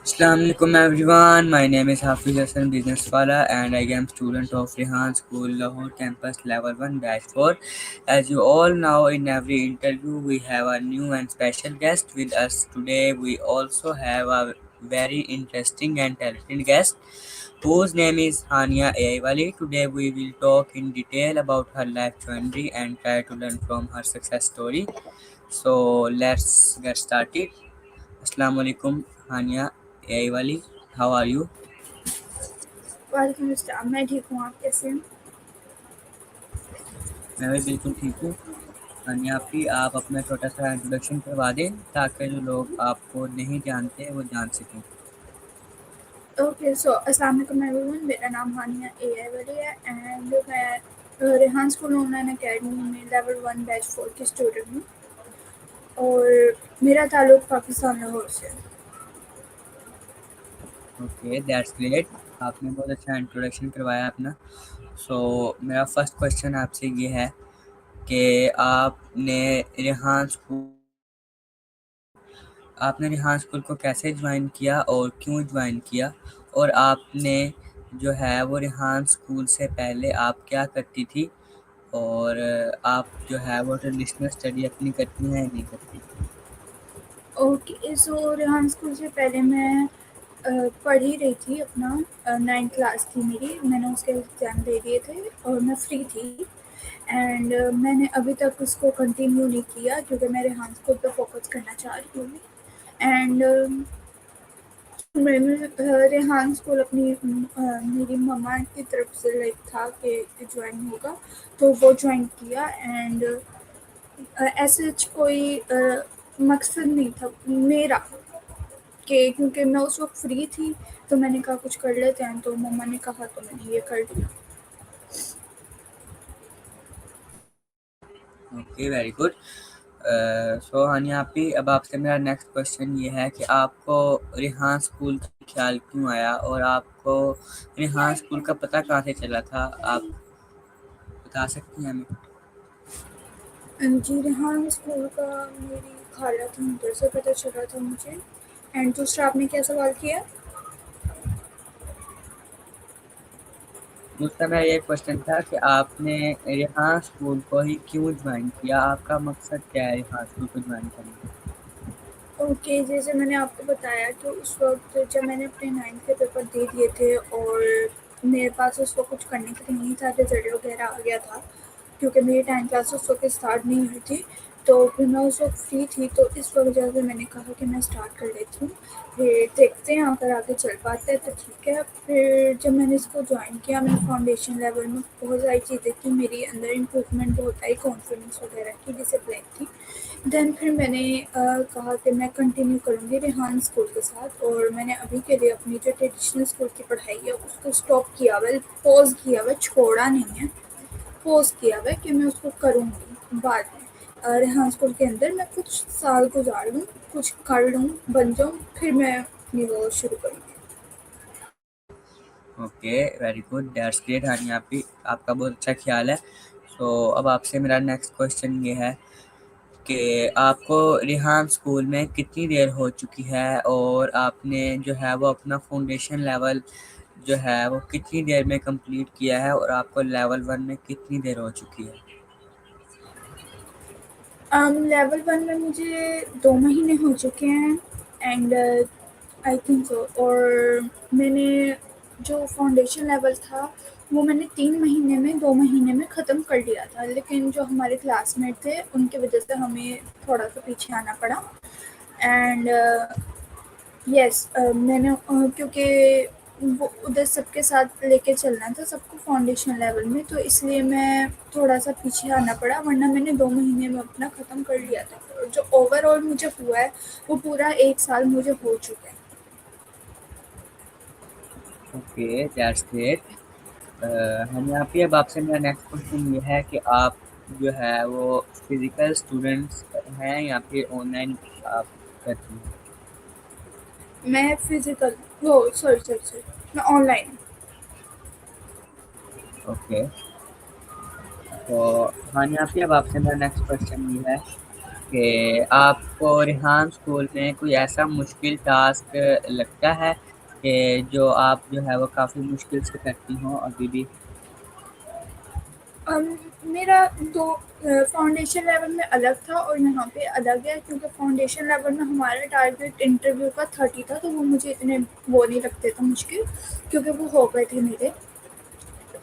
Assalamualaikum everyone. My name is Hafiz Hassan Businesswala and I am student of Rehan School Lahore campus level 1 batch 4. As you all know, in every interview we have a new and special guest with us. Today we also have a very interesting and talented guest whose name is Hania Aiwali. Today we will talk in detail about her life journey and try to learn from her success story. So let's get started. Assalamualaikum Hania Aiwali. How are you? वालेकुम अस्सलाम। मैं ठीक हूँ, आप कैसे हैं? मैं भी बिल्कुल ठीक हूँ। हानिया आपी आप अपना छोटा सा इंट्रोडक्शन करवा दें ताकि जो लोग आपको नहीं जानते वो जान सकें। ओके, सो अस्सलाम वालेकुम एवरीवन। मेरा नाम हानिया ए वली है एंड मैं रेहान स्कूल ऑनलाइन एकेडमी में लेवल 1 बैच 4 की स्टूडेंट हूँ और मेरा ताल्लुक़ पाकिस्तान लाहौर से है। Okay that's great. आपने बहुत अच्छा इंट्रोडक्शन करवाया अपना। सो मेरा फर्स्ट क्वेश्चन आपसे ये है कि आपने रेहान स्कूल को कैसे ज्वाइन किया और क्यों ज्वाइन किया, और आपने जो है वो रेहान स्कूल से पहले आप क्या करती थी, और आप जो है वो ट्रेडिशनल स्टडी अपनी करती हैं या नहीं करती? ओके, सो रेहान स्कूल से पहले मैं पढ़ ही रही थी अपना। 9th क्लास थी मेरी, मैंने उसके एग्ज़ाम दे दिए थे और मैं फ्री थी एंड मैंने अभी तक उसको कंटिन्यू नहीं किया क्योंकि मैं रेहान स्कूल पे फोकस करना चाह रही हूँ एंड मैंने रेहान स्कूल अपनी मेरी मम्मा की तरफ से लाइक था कि ज्वाइन होगा, तो वो ज्वाइन किया एंड ऐसे कोई मकसद नहीं था मेरा कि क्योंकि मैं उस वक़्त फ्री थी, तो मैंने कहा कुछ कर लेते हैं, तो मम्मा ने कहा तो मैंने ये कर लिया। Okay very good. So Hania आपी अब आपसे मेरा नेक्स्ट क्वेश्चन ये है कि आपको रेहान स्कूल का ख्याल क्यों आया, और आपको रेहान स्कूल का पता कहाँ से चला था, आप बता सकती हैं हमें? जी, रेहान स्कूल का मेरी खाला थी, उधर से पता चला था मुझे। एंड दूसरा आपने क्या सवाल किया? दूसरा मेरा ये क्वेश्चन था कि आपने रेहान स्कूल को ही क्यों ज्वाइन किया, आपका मकसद क्या है रेहान स्कूल को ज्वाइन करने का? ओके, जैसे मैंने आपको बताया कि उस वक़्त जब मैंने अपने 9th के पेपर दे दिए थे और मेरे पास उस वक़्त कुछ करने के लिए नहीं था, रिज़ल्ट वगैरह आ गया था क्योंकि मेरी 10th क्लास उस वक़्त स्टार्ट नहीं हुई थी, तो फिर मैं उस वक़्त फ्री थी, तो इस वजह से मैंने कहा कि मैं स्टार्ट कर लेती हूँ। फिर देखते हैं अगर आगे चल पाता है तो ठीक है। फिर जब मैंने इसको जॉइन किया, मैंने फाउंडेशन लेवल में बहुत सारी चीज़ें की, मेरी अंदर इम्प्रूवमेंट बहुत आई, कॉन्फिडेंस वगैरह की, डिसिप्लिन थी। देन फिर मैंने कहा कि मैं कंटिन्यू करूँगी रेहान स्कूल के साथ, और मैंने अभी के लिए अपनी जो ट्रेडिशनल स्कूल की पढ़ाई है उसको स्टॉप किया हुआ है, पॉज़ किया हुआ है, छोड़ा नहीं है, पॉज़ किया हुआ है कि मैं उसको करूँगी बाद में। रेहान स्कूल के अंदर मैं कुछ साल गुजार लूँ, कुछ कर लूँ, बन जाऊँ, फिर मैं अपनी वो शुरू करूँगी। Okay very good that's great Hania आपी, आपका बहुत अच्छा ख्याल है। सो अब आपसे मेरा नेक्स्ट क्वेश्चन ये है कि आपको रेहान स्कूल में कितनी देर हो चुकी है, और आपने जो है वो अपना फाउंडेशन लेवल जो है वो कितनी देर में कंप्लीट किया है, और आपको लेवल 1 में कितनी देर हो चुकी है? लेवल 1 में मुझे 2 महीने हो चुके हैं एंड आई थिंक सो, और मैंने जो फाउंडेशन लेवल था वो मैंने 3 महीने में 2 महीने में ख़त्म कर लिया था, लेकिन जो हमारे क्लासमेट थे उनकी वजह से हमें थोड़ा-सा पीछे आना पड़ा एंड यस, मैंने क्योंकि वो उधर सबके साथ लेके चलना था सबको फाउंडेशन लेवल में, तो इसलिए मैं थोड़ा-सा पीछे आना पड़ा, वरना मैंने 2 महीने में अपना ख़त्म कर लिया था। और जो ओवरऑल मुझे हुआ है, वो पूरा 1 साल मुझे हो चुका है। Okay that's great. हम यहाँ पे अब आपसे मेरा नेक्स्ट क्वेश्चन ये है कि आप जो है वो फिजिकल स्टूडेंट्स हैं या फिर ऑनलाइन आप करती हैं? मैं फिज़िकल वो सॉरी, मैं ऑनलाइन। ओके। तो हाँ यहाँ पे अब आपसे मेरा नेक्स्ट क्वेश्चन ये है कि आपको रेहान स्कूल में कोई ऐसा मुश्किल टास्क लगता है कि जो आप जो है वो काफ़ी मुश्किल से करती हो अभी भी? अम, मेरा दो फाउंडेशन लेवल में अलग था और यहाँ पे अलग है, क्योंकि फाउंडेशन लेवल में हमारा टारगेट इंटरव्यू का 30 था, तो वो मुझे इतने वो नहीं लगते थे मुश्किल, क्योंकि वो हो गए थे मेरे।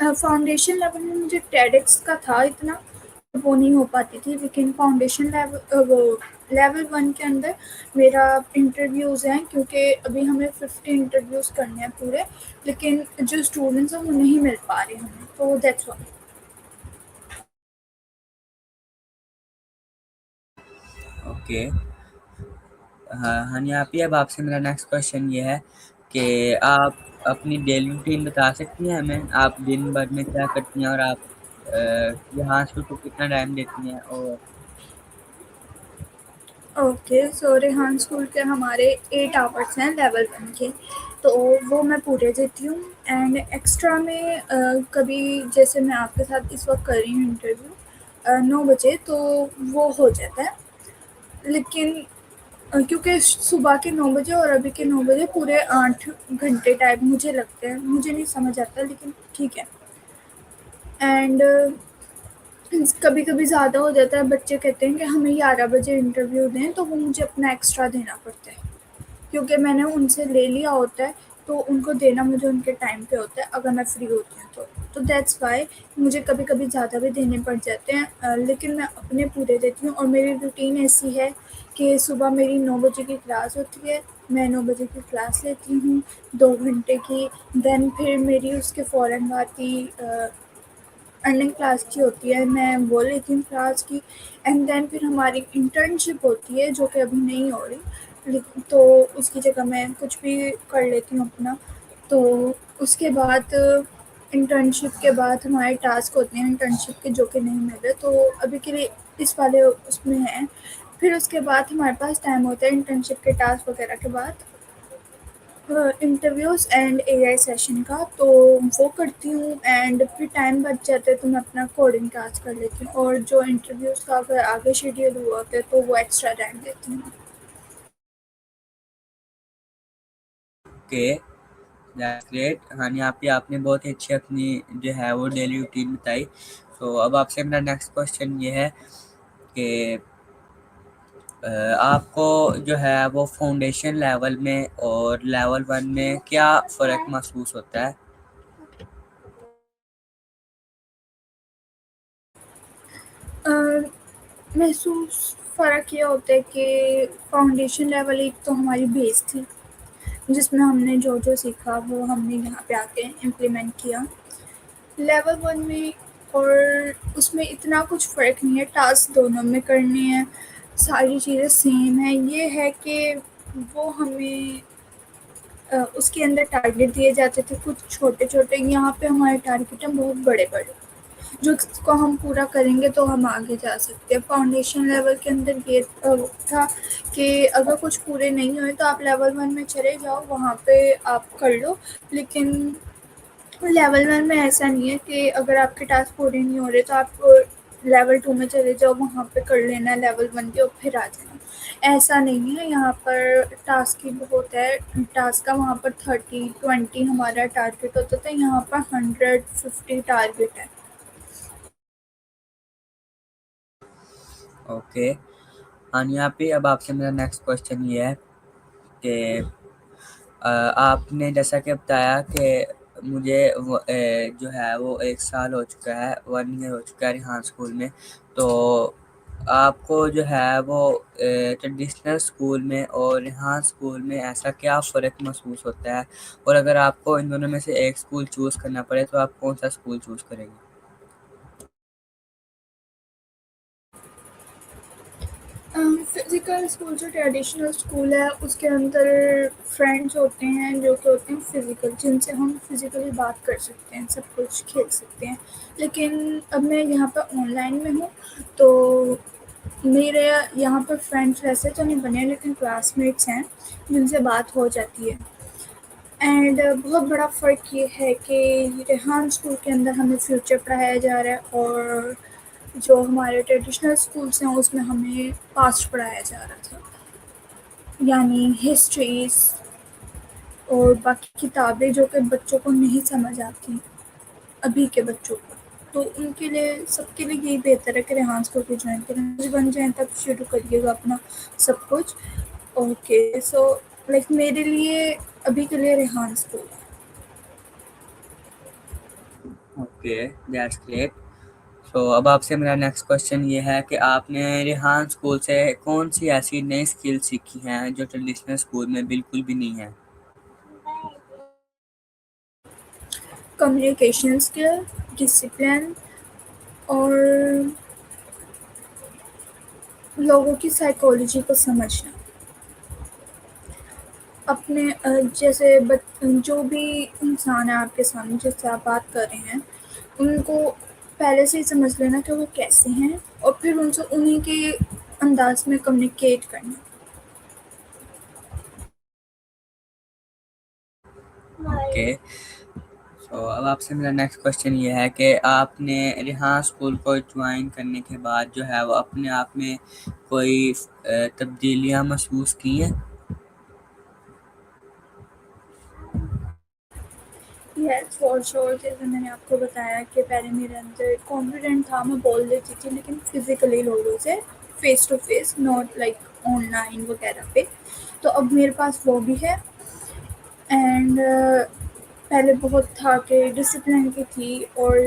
फाउंडेशन लेवल में मुझे टेडेक्स का था इतना, वो नहीं हो पाती थी, लेकिन फाउंडेशन लेवल वो लेवल 1 के अंदर मेरा इंटरव्यूज़ हैं, क्योंकि अभी हमें 50 इंटरव्यूज़ करने हैं पूरे, लेकिन जो स्टूडेंट्स हैं वो नहीं मिल पा रहे हमें, तो दैट्स व्हाई। ओके। हाँ, हनी आपी, अब आपसे मेरा नेक्स्ट क्वेश्चन ये है कि आप अपनी डेली रूटीन बता सकती हैं हमें? आप दिन भर में क्या करती हैं और आप यहाँ स्कूल को कितना टाइम देती हैं? और ओके, सो रेहान स्कूल के हमारे 8 आवर्स हैं लेवल 1 के, तो वो मैं पूरे देती हूँ। एंड एक्स्ट्रा में कभी, जैसे मैं आपके साथ इस वक्त कर रही हूँ इंटरव्यू 9 बजे, तो वो हो जाता है, लेकिन क्योंकि सुबह के 9 बजे और अभी के 9 बजे पूरे 8 घंटे टाइप मुझे लगते हैं, मुझे नहीं समझ आता, लेकिन ठीक है। एंड कभी कभी ज़्यादा हो जाता है, बच्चे कहते हैं कि हमें 11 बजे इंटरव्यू दें, तो वो मुझे अपना एक्स्ट्रा देना पड़ता है, क्योंकि मैंने उनसे ले लिया होता है, तो उनको देना मुझे उनके टाइम पे होता है अगर मैं फ्री होती हूँ तो दैट्स वाई मुझे कभी कभी ज़्यादा भी देने पड़ जाते हैं, लेकिन मैं अपने पूरे देती हूँ। और मेरी रूटीन ऐसी है कि सुबह मेरी 9 बजे की क्लास होती है, मैं 9 बजे की क्लास लेती हूँ 2 घंटे की। देन फिर मेरी उसके फ़ौरन बाद की अर्निंग क्लास की होती है, मैं वो लेती हूँ क्लास की। एंड देन फिर हमारी इंटर्नशिप होती है, जो कि अभी नहीं हो रही, लेकिन तो उसकी जगह मैं कुछ भी कर लेती हूँ अपना। तो उसके बाद इंटर्नशिप के बाद हमारे टास्क होते हैं इंटर्नशिप के, जो कि नहीं मिल रहे, तो अभी के लिए इस वाले उसमें हैं। फिर उसके बाद हमारे पास टाइम होता है इंटर्नशिप के टास्क वगैरह के बाद इंटरव्यूज़ एंड एआई सेशन का, तो वो करती हूँ। एंड फिर टाइम बच जाता है तो मैं अपना कोडिंग टास्क कर लेती हूँ, और जो इंटरव्यूज़ का अगर आगे शेड्यूल हुआ होता है तो वो एक्स्ट्रा टाइम देती हूँ। Okay, that's great. हनी आपी, आपने बहुत ही अच्छी अपनी जो है वो डेली रूटीन बताई। तो अब आपसे मेरा नेक्स्ट क्वेश्चन ये है कि आपको जो है वो फाउंडेशन लेवल में और लेवल 1 में क्या फ़र्क महसूस होता है? अ, महसूस फ़र्क ये होता है कि फाउंडेशन लेवल एक तो हमारी बेस थी, जिसमें हमने जो जो सीखा वो हमने यहाँ पे आके इम्प्लीमेंट किया। लेवल 1 में और उसमें इतना कुछ फ़र्क नहीं है, टास्क दोनों में करने हैं, सारी चीज़ें सेम हैं। ये है कि वो हमें उसके अंदर टारगेट दिए जाते थे कुछ छोटे-छोटे, यहाँ पे हमारे टारगेट हैं बहुत बड़े-बड़े, जो इसको हम पूरा करेंगे तो हम आगे जा सकते हैं। फाउंडेशन लेवल के अंदर ये था कि अगर कुछ पूरे नहीं हुए तो आप लेवल 1 में चले जाओ, वहाँ पे आप कर लो, लेकिन लेवल 1 में ऐसा नहीं है कि अगर आपके टास्क पूरे नहीं हो रहे तो आप लेवल 2 में चले जाओ, वहाँ पे कर लेना लेवल 1 के और फिर आ जाना। ऐसा नहीं है, यहाँ पर टास्क ही बहुत है, टास्क का वहाँ पर 30-20 हमारा टारगेट होता था, यहाँ पर 150 टारगेट है। ओके, हाँ, यहाँ पे अब आपसे मेरा नेक्स्ट क्वेश्चन ये है कि आपने जैसा कि बताया कि मुझे जो है वो 1 साल हो चुका है, 1 ईयर हो चुका है रेहान स्कूल में। तो आपको जो है वो ट्रेडिशनल स्कूल में और रेहान स्कूल में ऐसा क्या फ़र्क महसूस होता है? और अगर आपको इन दोनों में से एक स्कूल चूज़ करना पड़े तो आप कौन-सा स्कूल चूज़ करेंगे? फिज़िकल स्कूल जो ट्रेडिशनल स्कूल है उसके अंदर फ्रेंड्स होते हैं, जो कि होते हैं फिज़िकल, जिनसे हम फिज़िकली बात कर सकते हैं, सब कुछ खेल सकते हैं। लेकिन अब मैं यहाँ पर ऑनलाइन में हूँ, तो मेरे यहाँ पर फ्रेंड्स वैसे तो नहीं बने, लेकिन क्लासमेट्स हैं जिनसे बात हो जाती है। एंड बहुत बड़ा फ़र्क ये है कि रेहान स्कूल के अंदर हमें फ्यूचर पढ़ाया जा रहा है, और जो हमारे ट्रेडिशनल स्कूल्स हैं उसमें हमें पास्ट पढ़ाया जा रहा था, यानी हिस्ट्रीज और बाकी किताबें जो कि बच्चों को नहीं समझ आती अभी के बच्चों को। तो उनके लिए सबके लिए यही बेहतर है कि रेहान स्कूल को ज्वाइन करें, बन जाएँ तब शुरू करिएगा अपना सब कुछ। ओके, सो लाइक मेरे लिए अभी के लिए रेहान स्कूल है। Okay, that's great. तो अब आपसे मेरा नेक्स्ट क्वेश्चन ये है कि आपने रेहान स्कूल से कौन सी ऐसी नई स्किल सीखी हैं जो ट्रेडिशनल स्कूल में बिल्कुल भी नहीं है? कम्युनिकेशन स्किल, डिसिप्लिन और लोगों की साइकोलॉजी को समझना। अपने जैसे जो भी इंसान है आपके सामने जिससे आप बात कर रहे हैं, उनको पहले से ही समझ लेना कि वो कैसे हैं और फिर उनसे उन्हीं के अंदाज में कम्युनिकेट करना। ओके, तो अब आपसे मेरा नेक्स्ट क्वेश्चन ये है कि आपने रेहान स्कूल को ज्वाइन करने के बाद जो है वो अपने आप में कोई तब्दीलियां महसूस की हैं? यस फॉर श्योर, जैसे मैंने आपको बताया कि पहले मेरे अंदर कॉन्फिडेंट था, मैं बोल देती थी लेकिन फिजिकली लोगों से face to face, not like online वगैरह पे। तो अब मेरे पास वो भी है। एंड पहले बहुत था कि डिसिप्लिन की थी और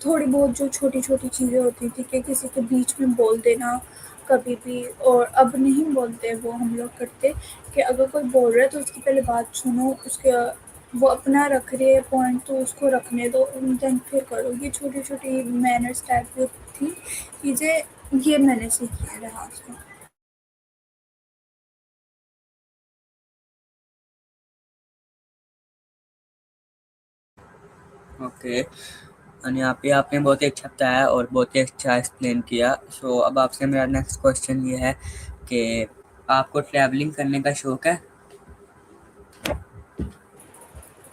थोड़ी बहुत जो छोटी-छोटी चीज़ें होती थी कि किसी के बीच में बोल देना कभी भी, और अब नहीं बोलते, वो हम लोग करते कि अगर कोई बोल रहा है तो उसकी पहले बात सुनो, उसके वो अपना रख रही है पॉइंट तो उसको रखने दो, देन फिर करो। ये छोटी-छोटी मैनर्स टाइप की थी चीज़ें, ये मैंने सीखी है लिहाज़ में। ओके, और यहाँ पे आपने बहुत ही अच्छा बताया और बहुत ही अच्छा एक्सप्लेन किया। सो अब आपसे मेरा नेक्स्ट क्वेश्चन ये है कि आपको ट्रैवलिंग करने का शौक है?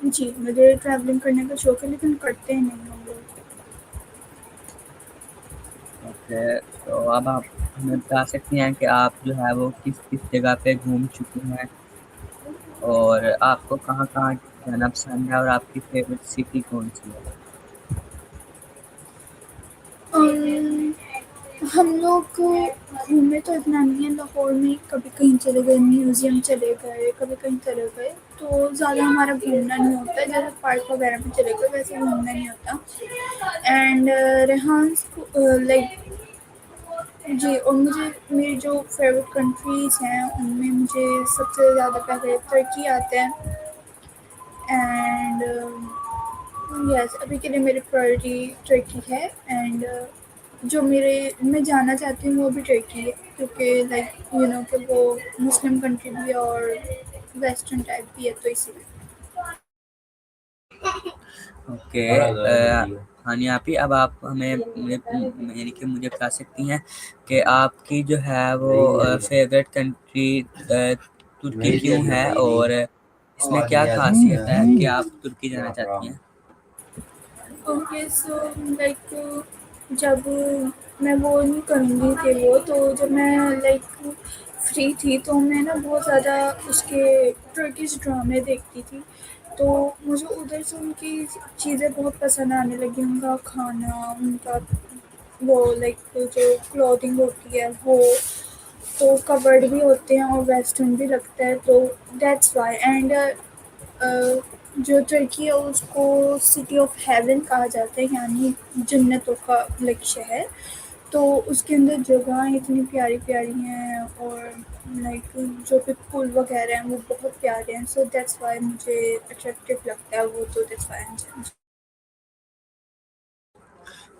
जी, मुझे ट्रैवलिंग करने का शौक है लेकिन करते नहीं हम लोग। ओके, तो अब आप हमें बता सकती हैं कि आप जो है वो किस किस जगह पे घूम चुकी हैं और आपको कहाँ कहाँ जाना पसंद है और आपकी फेवरेट सिटी कौन सी है? अम, हम लोग घूमे तो इतना नहीं है, लाहौर में कभी कहीं चले गए, म्यूज़ियम चले गए, कभी कहीं चले गए, तो ज़्यादा हमारा घूमना नहीं होता है। जैसे पार्क वगैरह में चले गए वैसे घूमना नहीं होता। एंड रेहान लाइक जी, और मुझे मेरी जो फेवरेट कंट्रीज़ हैं उनमें मुझे सबसे ज़्यादा पहले तुर्की आता है। एंड यस, अभी के लिए मेरी प्रायोरिटी टर्की है। एंड जो मेरे मैं जाना चाहती हूँ वो भी टर्की है, क्योंकि लाइक यू नो कि वो मुस्लिम कंट्री भी है और वेस्टर्न टाइप भी है, तो इसीलिए। ओके, हानि आपी, अब आप हमें यानी कि मुझे बता सकती हैं कि आपकी जो है वो फेवरेट कंट्री तुर्की क्यों है और इसमें क्या खासियत है कि आप तुर्की जाना चाहती हैं? ओके, सो लाइक जब मैं वो नहीं करूँगी कि वो तो जब मैं लाइक फ्री थी तो मैं ना बहुत ज़्यादा उसके टर्किश ड्रामे देखती थी। तो मुझे उधर से उनकी चीज़ें बहुत पसंद आने लगी, उनका खाना, उनका वो लाइक जो क्लॉथिंग होती है वो, तो कवर्ड भी होते हैं और वेस्टर्न भी लगता है, तो दैट्स व्हाई। एंड जो तुर्की है उसको सिटी ऑफ हेवन कहा जाता है, यानी जन्नतों का लाइक शहर। तो उसके अंदर जगह इतनी प्यारी-प्यारी हैं और लाइक जो भी पुल वगैरह हैं वो बहुत प्यारे हैं, सो दैट्स व्हाई मुझे अट्रैक्टिव लगता है वो, तो that's why I am.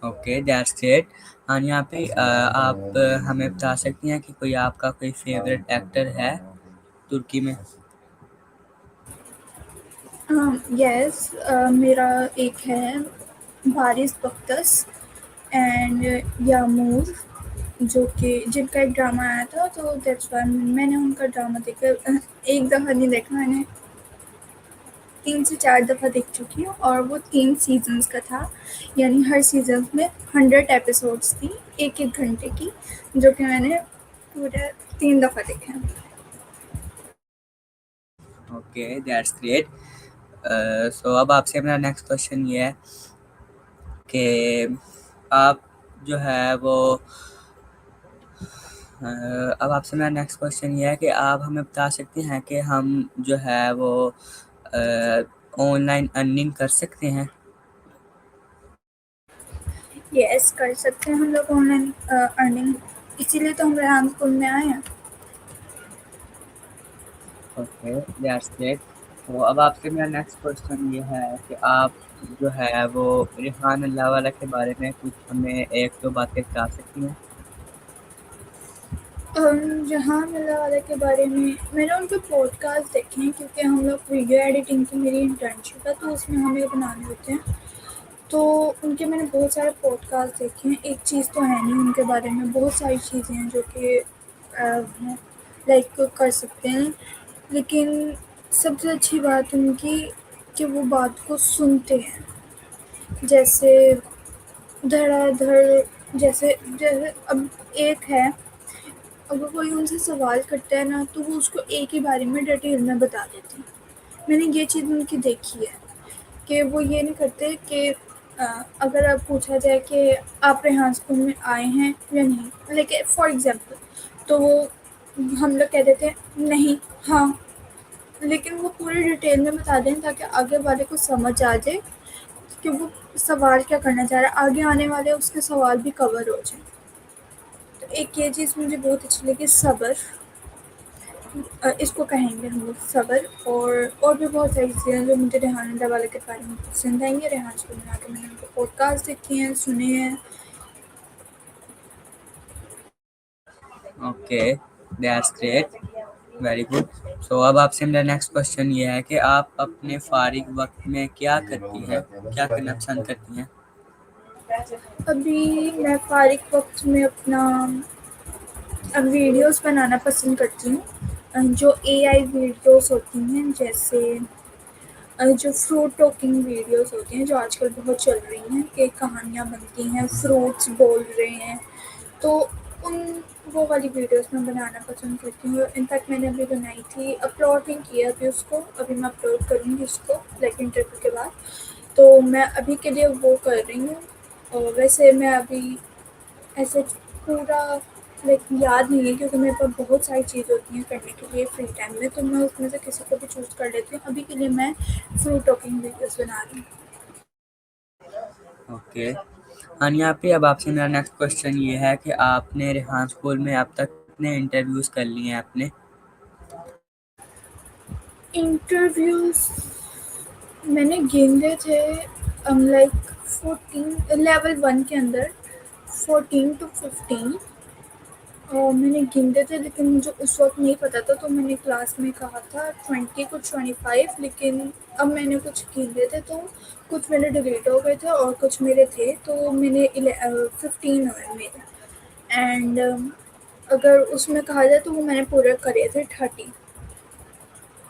Okay, that's great. हानि आपी, आप हमें बता सकती हैं कि कोई आपका कोई फेवरेट एक्टर है तुर्की में? यस, मेरा एक है बारिश बख्तस एंड यामूर, जो कि जिनका एक ड्रामा आया था, तो दैट्स व्हाई मैंने उनका ड्रामा देखा। एक दफ़ा नहीं देखा मैंने, 3 से 4 दफ़ा देख चुकी हूँ और वो 3 सीज़न्स का था, यानी हर सीज़न में 100 एपिसोड्स थी, 1-1 घंटे की, जो कि मैंने पूरे 3 दफ़ा देखे हैं। Okay, that's great. सो अब आपसे मेरा नेक्स्ट क्वेश्चन ये है कि आप जो है वो अब आपसे मेरा नेक्स्ट क्वेश्चन ये है कि आप हमें बता सकते हैं कि हम जो है वो ऑनलाइन अर्निंग कर सकते हैं? यस, कर सकते हैं हम लोग ऑनलाइन अर्निंग, इसीलिए तो हम रेहान स्कूल में आए हैं। Okay, that's great. तो अब आपसे मेरा नेक्स्ट क्वेश्चन ये है कि आप जो है वो रिहान अल्लाह वाला के बारे में कुछ हमें 1-2 बातें बता सकती हैं? जहाँ मिला वाले के बारे में मैंने उनके पॉडकास्ट देखे हैं, क्योंकि हम लोग वीडियो एडिटिंग की मेरी इंटर्नशिप है, तो उसमें हमें बनाने होते हैं। तो उनके मैंने बहुत सारे पॉडकास्ट देखे हैं। एक चीज़ तो है नहीं उनके बारे में, बहुत सारी चीज़ें हैं जो कि लाइक कर सकते हैं, लेकिन सबसे अच्छी बात उनकी कि वो बात को सुनते हैं। जैसे धड़ाधड़, जैसे जैसे अब एक है, अगर कोई उनसे सवाल करता है ना, तो वो उसको एक ही बारे में डिटेल में बता देते हैं। मैंने ये चीज़ उनकी देखी है कि वो ये नहीं करते कि अगर अब पूछा जाए कि आप रेहान स्कूल में आए हैं या नहीं, लेकिन फॉर एग्ज़ाम्पल, तो वो हम लोग कह देते हैं नहीं, हाँ, लेकिन वो पूरी डिटेल में बता दें ताकि आगे वाले को समझ आ जाए कि वो सवाल क्या करना चाह रहा है, आगे आने वाले उसके सवाल भी कवर हो जाए। तो एक ये चीज़ मुझे बहुत अच्छी लगी, सब्र, इसको कहेंगे हम लोग सब्र। और भी बहुत सारी चीज़ें हैं जो मुझे रेहान अड्डा वाले के बारे में पसंद आएंगे। रेहान स्कूल में आके मैंने उनके पॉडकास्ट देखे हैं, सुने हैं। Okay, that's great, very good. So अब आपसे मेरा नेक्स्ट क्वेश्चन ये है कि आप अपने फारिग वक्त में क्या करती हैं, क्या करना पसंद करती हैं? अभी मैं फारिग वक्त में अपना वीडियोस बनाना पसंद करती हूँ, जो एआई वीडियोस होती हैं, जैसे जो फ्रूट टॉकिंग वीडियोस होती हैं, जो आजकल बहुत चल रही हैं, कि कहानियाँ बनती हैं, फ्रूट्स बोल रहे हैं, तो उन वो वाली वीडियोस मैं बनाना पसंद करती हूँ। इनफैक्ट मैंने अभी बनाई थी, अपलोड नहीं किया अभी उसको, अभी मैं अपलोड करूँगी उसको लाइक इंटरव्यू के बाद। तो मैं अभी के लिए वो कर रही हूँ, और वैसे मैं अभी ऐसे पूरा लाइक याद नहीं है, क्योंकि मेरे पास बहुत सारी चीज़ होती हैं करने के लिए फ्री टाइम में, तो मैं उसमें से किसी को भी चूज़ कर लेती हूँ। अभी के लिए मैं फ्रूट टॉकिंग वीडियोस बना रही हूँ। ओके, हाँ यहाँ पे अब आपसे मेरा नेक्स्ट क्वेश्चन ये है कि आपने रेहान स्कूल में अब तक कितने इंटरव्यूज़ कर लिए हैं आपने? इंटरव्यूज़ मैंने गिने थे, लाइक 14 लेवल 1 के अंदर 14 टू 15 मैंने गिनते थे, लेकिन मुझे उस वक़्त नहीं पता था, तो मैंने क्लास में कहा था 20 कुछ 25, लेकिन अब मैंने कुछ गिने थे, तो कुछ मेरे डिलीट हो गए थे और कुछ मेरे थे, तो मैंने 15 हुए मेरे। एंड अगर उसमें कहा जाए तो वो मैंने पूरे करे थे 30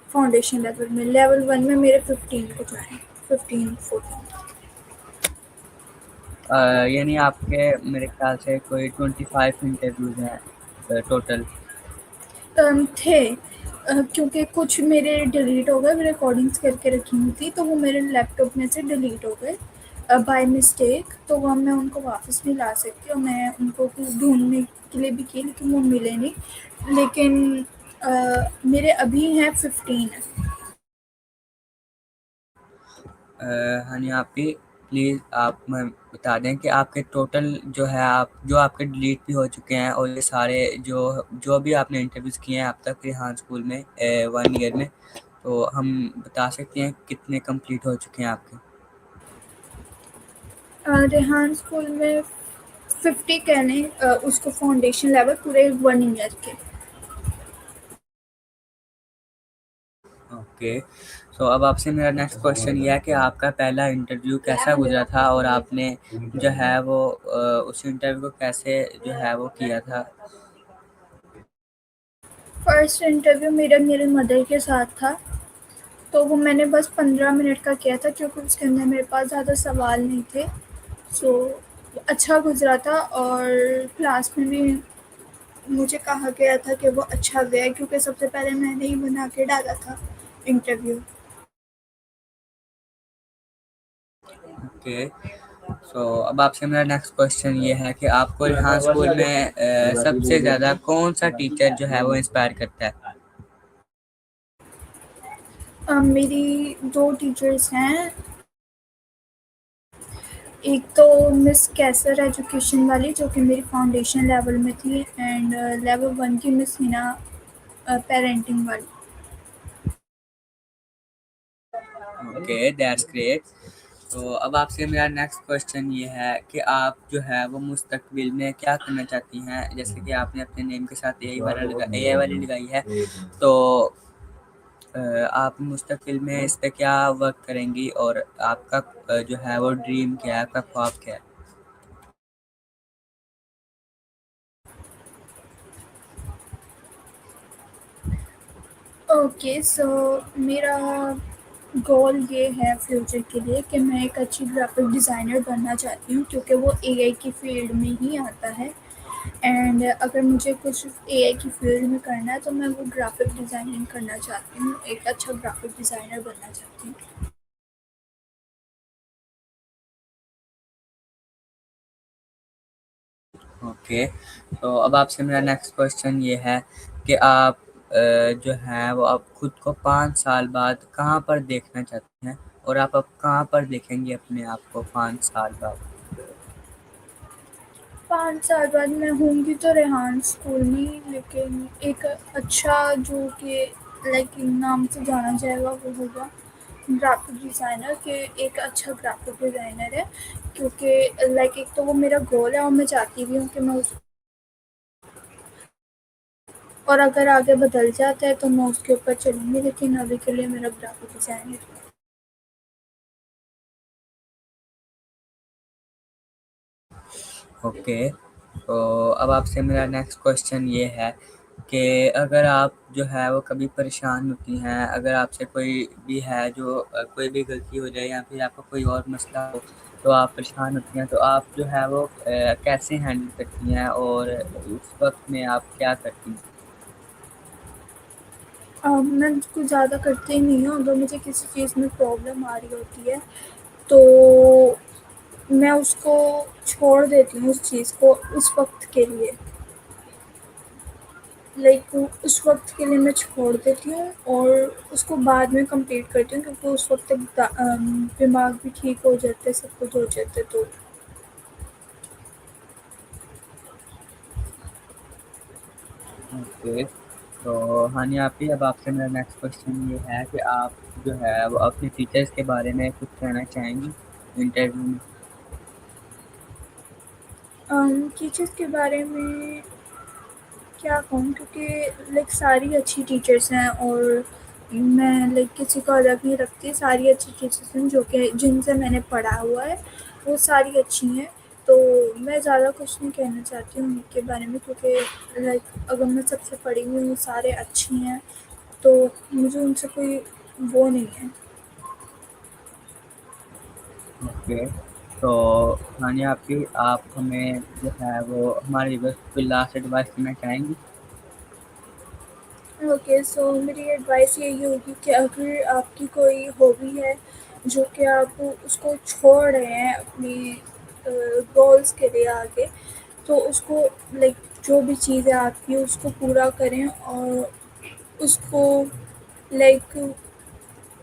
फाउंडेशन लेवल में। लेवल 1 में मेरे 15 कुछ आए, 15-14। यानी आपके मेरे ख्याल से कोई 25 इंटरव्यूज़ हैं टोटल। थे, क्योंकि कुछ मेरे डिलीट हो गए, मैं रिकॉर्डिंग्स करके रखी हुई थी, तो वो मेरे लैपटॉप में से डिलीट हो गए बाय मिस्टेक, तो वो मैं उनको वापस नहीं ला सकती, और मैं उनको कुछ ढूँढने के लिए भी की, लेकिन वो मिले नहीं। लेकिन मेरे अभी हैं 15। हाँ जी, आप भी प्लीज़ आप मैं बता दें कि आपके टोटल जो है आप जो आपके डिलीट भी हो चुके हैं और ये सारे जो जो भी आपने इंटरव्यूज़ किए हैं अब तक रेहान स्कूल में 1 ईयर में, तो हम बता सकते हैं कितने कंप्लीट हो चुके हैं आपके? रेहान स्कूल में 50 कहने, उसको फाउंडेशन लेवल पूरे 1 ईयर के। ओके, सो अब आपसे मेरा नेक्स्ट क्वेश्चन ये है कि आपका पहला इंटरव्यू कैसा गुजरा था और आपने जो है वो उस इंटरव्यू को कैसे जो है वो किया था? फर्स्ट इंटरव्यू मेरा मेरे मदर के साथ था, तो वो मैंने बस 15 मिनट का किया था क्योंकि उसके अंदर मेरे पास ज़्यादा सवाल नहीं थे। सो अच्छा गुजरा था और क्लास में भी मुझे कहा गया था कि वो अच्छा गया है क्योंकि सबसे पहले मैंने ही बना के डाला था इंटरव्यू। ओके। सो अब आपसे मेरा नेक्स्ट क्वेश्चन ये है कि आपको यहाँ स्कूल में सबसे ज़्यादा कौन सा टीचर जो है वो इंस्पायर करता है? मेरी 2 टीचर्स हैं, एक तो मिस कैसर एजुकेशन वाली जो कि मेरी फाउंडेशन लेवल में थी एंड लेवल 1 की मिस हिना पेरेंटिंग वाली। Okay, that's great. तो अब आपसे मेरा नेक्स्ट क्वेश्चन ये है कि आप जो है वो मुस्तकबिल में क्या करना चाहती हैं? जैसे कि आपने अपने नेम के साथ एआई वाली लगाई है, तो आप मुस्तकबिल में इस पे क्या वर्क करेंगी और आपका जो है वो ड्रीम क्या है, आपका ख्वाब क्या है? ओके सो मेरा गोल ये है फ्यूचर के लिए कि मैं एक अच्छी ग्राफिक डिज़ाइनर बनना चाहती हूँ क्योंकि वो एआई की फील्ड में ही आता है एंड अगर मुझे कुछ एआई की फील्ड में करना है तो मैं वो ग्राफिक डिज़ाइनिंग करना चाहती हूँ, एक अच्छा ग्राफिक डिज़ाइनर बनना चाहती हूँ। ओके। तो अब आपसे मेरा नेक्स्ट क्वेश्चन ये है कि आप जो है वो आप खुद को 5 साल बाद कहाँ पर देखना चाहते हैं और आप अब कहाँ पर देखेंगे अपने आप को 5 साल बाद? 5 साल बाद मैं होंगी तो रेहान स्कूल में, लेकिन एक अच्छा जो कि लाइक नाम से जाना जाएगा वो होगा ग्राफिक डिज़ाइनर के, एक अच्छा ग्राफिक डिज़ाइनर है क्योंकि लाइक एक तो वो मेरा गोल है और मैं चाहती भी हूँ कि मैं उस और अगर आगे बदल जाता है तो मैं उसके ऊपर चलूँगी, लेकिन अभी के लिए मेरा ग्राफिक डिज़ाइनर है। ओके। तो अब आपसे मेरा नेक्स्ट क्वेश्चन ये है कि अगर आप जो है वो कभी परेशान होती हैं, अगर आपसे कोई भी है जो कोई भी गलती हो जाए या फिर आपका कोई और मसला हो, तो आप परेशान होती हैं, तो आप जो है वो कैसे हैंडल करती हैं और उस वक़्त में आप क्या करती हैं? मैं कुछ ज़्यादा करती नहीं हूँ, अगर मुझे किसी चीज़ में प्रॉब्लम आ रही होती है तो मैं उसको छोड़ देती हूँ उस चीज़ को उस वक़्त के लिए। लाइक उस वक़्त के लिए मैं छोड़ देती हूँ और उसको बाद में कंप्लीट करती हूँ क्योंकि उस वक़्त तक दिमाग भी ठीक हो जाता है, सब कुछ हो जाता है तो। ओके। तो हाँ जी, आप ही अब आपसे मेरा नेक्स्ट क्वेश्चन ये है कि आप जो है वो अपने टीचर्स के बारे में कुछ कहना चाहेंगी इंटरव्यू में? टीचर्स के बारे में क्या कहूँ क्योंकि लाइक सारी अच्छी टीचर्स हैं और मैं लाइक किसी को अलग नहीं रखती, सारी अच्छी टीचर्स हैं जो कि जिनसे मैंने पढ़ा हुआ है, वो सारी अच्छी हैं। तो मैं ज़्यादा कुछ नहीं कहना चाहती हूँ उनके बारे में क्योंकि लाइक अगर मैं सबसे पढ़ी हुई हूँ, सारे अच्छी हैं, तो मुझे उनसे कोई वो नहीं है। ओके। तो हाँ जी, आप हमें जो है वो हमारे व्यूअर्स को कोई लास्ट एडवाइस देना चाहेंगी? ओके सो मेरी एडवाइस यही होगी कि अगर आपकी कोई हॉबी है जो कि आप उसको छोड़ रहे हैं अपनी गोल्स के लिए आगे, तो उसको लाइक जो भी चीज़ है आपकी उसको पूरा करें और उसको लाइक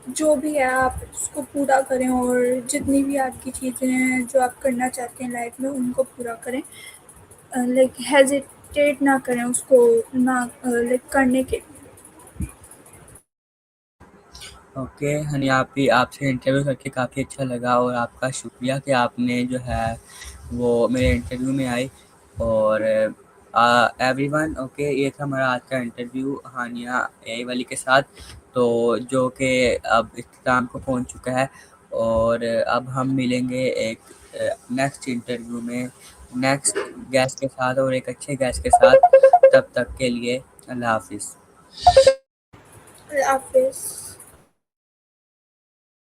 जो भी है आप उसको पूरा करें और जितनी भी आपकी चीज़ें हैं जो आप करना चाहते हैं लाइफ में उनको पूरा करें, लाइक हेजिटेट ना करें उसको ना लाइक करने के लिए। ओके हनी, आप ही आपसे इंटरव्यू करके काफ़ी अच्छा लगा और आपका शुक्रिया कि आपने जो है वो मेरे इंटरव्यू में आई। और एवरीवन, ओके, ये था हमारा आज का इंटरव्यू हानिया एआई वाली के साथ, तो जो कि अब इख्तिताम को पहुंच चुका है। और अब हम मिलेंगे एक नेक्स्ट इंटरव्यू में नेक्स्ट गेस्ट के साथ और एक अच्छे गेस्ट के साथ। तब तक के लिए अल्लाह हाफिज़। हाफिज़।